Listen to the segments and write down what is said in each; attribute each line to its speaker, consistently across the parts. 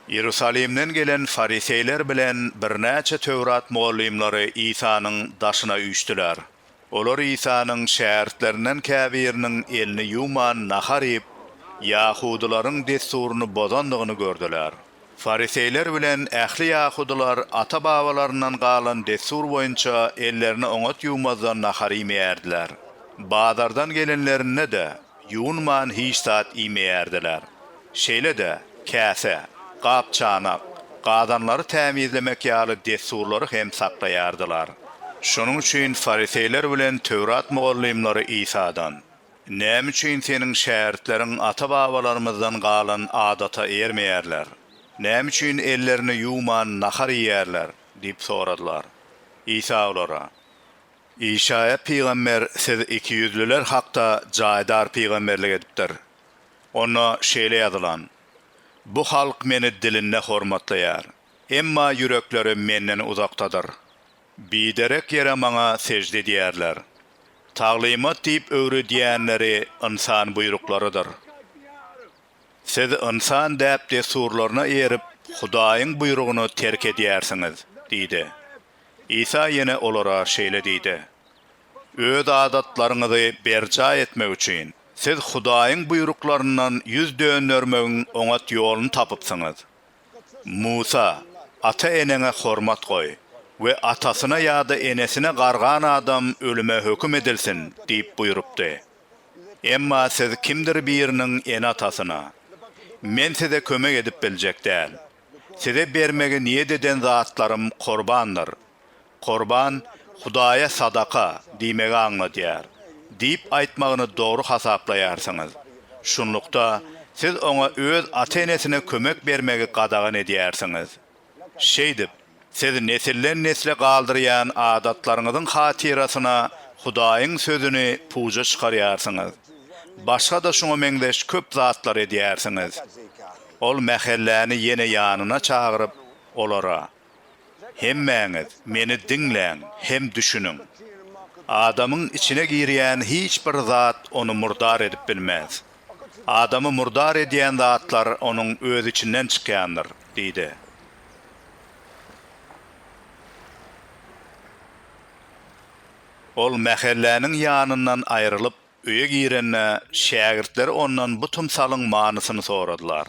Speaker 1: Yerusalimden gelen Fariseyler bilen birnäçe Tövrat muallimleri İsa'nın daşyna üýtdiler. Olar İsa'nın şähertlerinden käbiriniň elini yuman nahar ip, Yahudylaryň desturuny bozandygyny gördüler. Fariseyler bilen ähli Yahudylar ata-babalaryndan galan destur boýunça ellerini oňat ýuwmazdan nahar imeýärdiler. Bazardan gelenlerine de yuwunman hiç saat imeýärdiler. Şeýle de käse, gapçanak, gadanlary tämizlemek ýaly desturlary hem saklaýardylar. Şonuň üçin Fariseyler bilen Tövrat muallimleri İsa'dan "Näme üçin seniň şähertleriň ata-babalarymyzdan galan adata ermeýärler? Näme üçin ellerini yuwman nahar ýerler?" diýip soradylar. İsa olara: "İşaya peýgamber siz iki yüzlüler hakda jaýdar peýgamberlik edipdir. Ona şeýle ýazylan: Bu halk meni dilinde hormatlaýar, emma yürekleri menden uzaktadır. Biderek yere maňa secde edýärler. Taglimat diýip öwre diýenleri insan buyruklarıdır. Siz insan däp desturlaryna erip Hudaýyň buyrugyny terk edýärsiňiz" diýdi. İsa ýene olara şeýle diýdi: "Öz adatlaryňyzy berja etmek üçin siz Hudaýyň buyruklaryndan yüz döndürmegiň oňat ýoluny tapypsyňyz. Musa, ata-enene hormat goý we atasyna ýa-da enesine gargan adam ölüme höküm edilsin" diýip buyrupdy. Emma siz kimdir biriniň en atasyna "Men size kömek edip biljek däl. Size bermegi niýet eden zatlarym korbandyr. Korban Hudaýa sadaka diýmegi aňladýar" diýip aýtmagyny dogry hasaplaýarsyňyz. Şunlukda siz oňa öz ata-enesine kömek bermegi gadagan edýärsiňiz. Şeýdip, siz nesilden nesile galdyrýan adatlaryňyzyň hatirasyna Hudaýyň sözüni puja çykarýarsyňyz. Başga da şoňa meňdeş köp zatlar edýärsiňiz. Ol mähelläni ýene ýanyna çagyryp olara: "Hemmäňiz meni diňläň hem düşünüň. Adamyň içine girýän hiç bir zat onu murdar edip bilmez. Adamy murdar edýän zatlar onuň öz içinden çykýandyr" diýdi. Ol mähelläniň ýanyndan aýrylyp öýe girenne şägirdler ondan bu tymsalyň manysyny soradylar.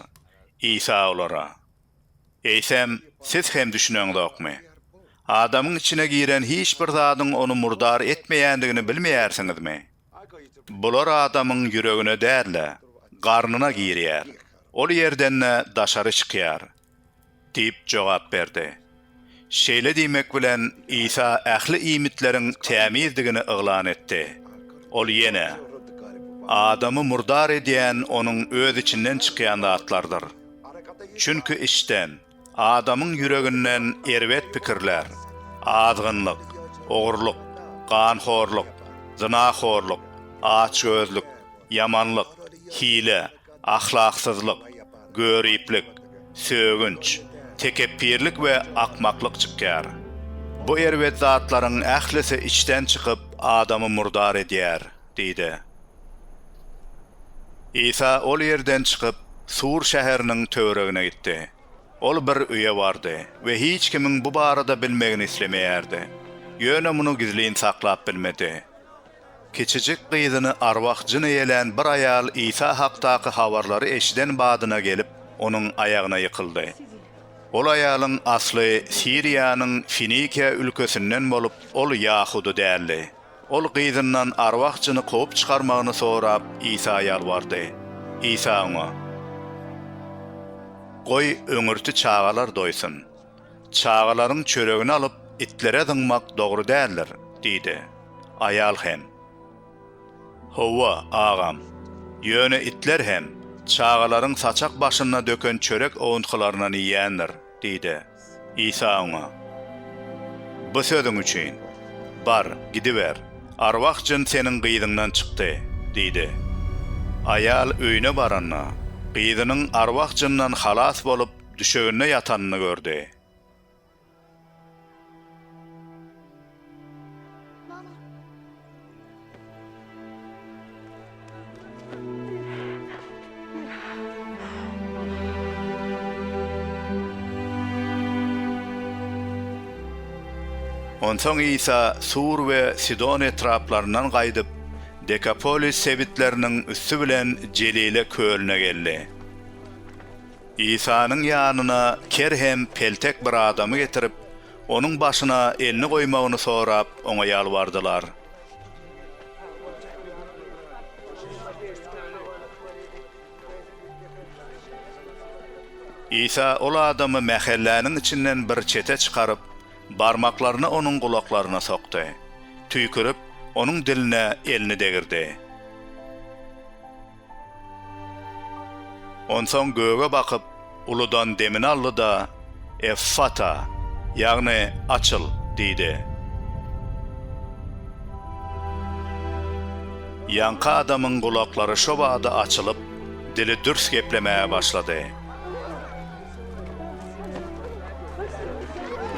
Speaker 1: İsa olara: "Eýsem, siz hem düşüneňdokmy? Adamyň içine giren hiç bir zadyň onu murdar etmeýändigini bilmeýärsiňizmi? Bular adamyň yüregine däl, garnyna girýär. Ol ýerden daşary çykýar" diýip jogap berdi. Şeýle diýmek bilen İsa ähli iýmitleriň tämizdigini yglan etdi. Ol ýene: "Adamy murdar edýän onuň öz içinden çykýan zatlardyr. Çünki işten, adamyň yüreginden erwet pikirler, azgynlyk, ogurluk, ganhorluk, zynakhorluk, açgözlük, yamanlyk, hile, ahlaksyzlyk, göriplik, sögünç, tekebbirlik we akmaklyk çykýar. Bu erwet zatlaryň ählisi içten çykyp adamy murdar edýär" diýdi. İsa ol ýerden çykyp Sur şäheriniň töweregine gitdi. Ol bir öýe bardy we hiç kimiň bu barada bilmegini islemeýärdi. Ýöne muny gizlin saklap bilmedi. Keçijik gyzyny arwah jyny ýelen bir aýal İsa hakdaky habarlary eşiden badyna gelip onuň aýagyna ýykyldy. Ol aýalyň asly Siriýanyň Finikiya ülkesinden bolup, ol Yahudy däldi. Ol gyzyndan arwah jyny kopup çykarmagyny sorap İsa ýalbardy. İsa oňa: "Goý öňürti çagalar doýsun. Çagalaryň çöregini alyp itlere zyňmak dogry däldir" diýdi. Aýal hem: "Howa, agam. Ýöne itler hem çagalaryň saçak başyna döken çörek oňuntkalaryny ýýändir" diýdi. İsa oňa: "Bu sözüň üçin bar, gidiber. Arwah jyn seniň gyzyňdan çykdy" diýdi. Aýal öýüne baranna gyzynyň arwah jyndan halas bolup düşeginde ýatanyny gördi. Onsoň İsa Sur we Sidon etraplaryndan gaýdyp Dekapolis sebitlerinin üstü bilen Celile kölüne geldi. İsa'nın ýanyna kerhem peltek bir adamy getirip, onun başına elini koymagyny sorap oňa ýalbardylar. İsa ol adamy mähelläniň içinden bir çete çykaryp, barmaklaryny onun gulaklaryna sokdy. Tüýkürip, onun diline elini degirdi. Onsoň göge bakyp, uludan demini aldy da, Effata, ýagny açyl, diýdi. Ýanky adamyň gulaklary şo wagda açylyp, dili dürs geplemäge başlady.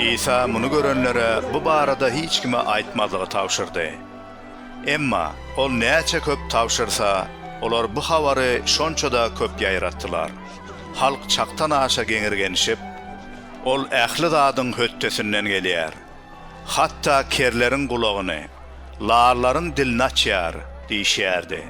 Speaker 1: İsa muny görenlere bu barada hiç kime aýtmadygy tawşyrdy. Emma ol näçe köp tawşyrsa, olar bu hawary şonçada köp ýaýratdylar. Halk çaktan aşa geňirgenişip, ol ähli zadyň höttesinden gelýär. Hatta kerlerin gulagyny, larlaryň dilini açýar diýişýärdi.